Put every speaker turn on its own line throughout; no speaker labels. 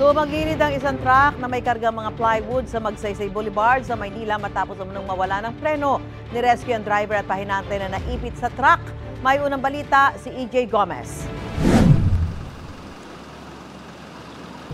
Tumagilid ang isang truck na may kargang mga plywood sa Magsaysay Boulevard sa Maynila matapos umunong mawala ng preno. Nirescue ang driver at pahinante na naipit sa truck. May unang balita si EJ Gomez.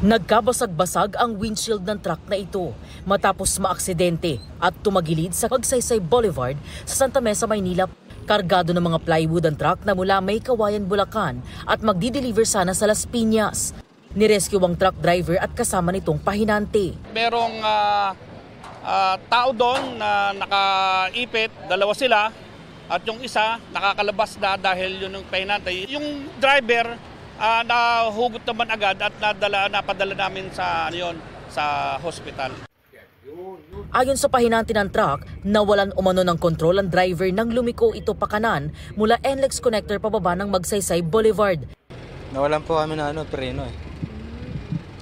Nagkabasag-basag ang windshield ng truck na ito matapos maaksidente at tumagilid sa Magsaysay Boulevard sa Santa Mesa, Maynila. Kargado ng mga plywood ang truck na mula May Kawayan, Bulacan at magdi-deliver sana sa Las Piñas. Nirescue ang truck driver at kasama nitong pahinante.
Merong tao doon na nakaipit, dalawa sila, at yung isa nakakalabas na dahil yun yung pahinante. Yung driver nahugot naman agad at napadala namin sa hospital.
Ayon sa pahinante ng truck, nawalan umano ng kontrol ang driver nang lumiko ito pakanan mula NLEX connector pababa ng Magsaysay Boulevard.
Nawalan po kami ng preno eh.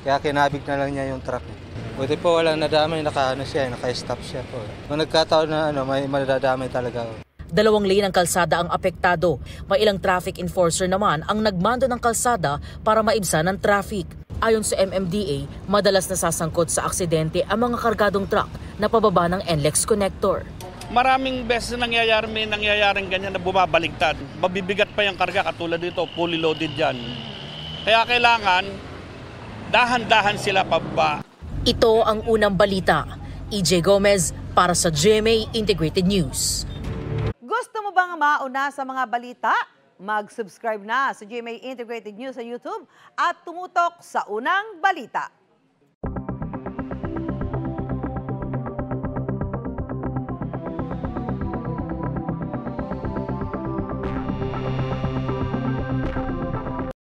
Kaya kinabig na lang niya yung truck. Buti po walang nadamay, naka-stop siya po. Kung nagkataon na may madadamay talaga.
2 lane ang kalsada ang apektado. May ilang traffic enforcer naman ang nagmando ng kalsada para maibsan ang traffic. Ayon sa MMDA, madalas nasasangkot sa aksidente ang mga kargadong truck na pababa ng NLEX connector.
Maraming beses nangyayaring ganyan na bumabaligtad. Mabibigat pa yung karga katulad dito, fully loaded yan. Kaya kailangan dahan-dahan sila pababa.
Ito ang unang balita. EJ Gomez para sa GMA Integrated News.
Gusto mo bang mauna sa mga balita? Mag-subscribe na sa GMA Integrated News sa YouTube at tumutok sa unang balita.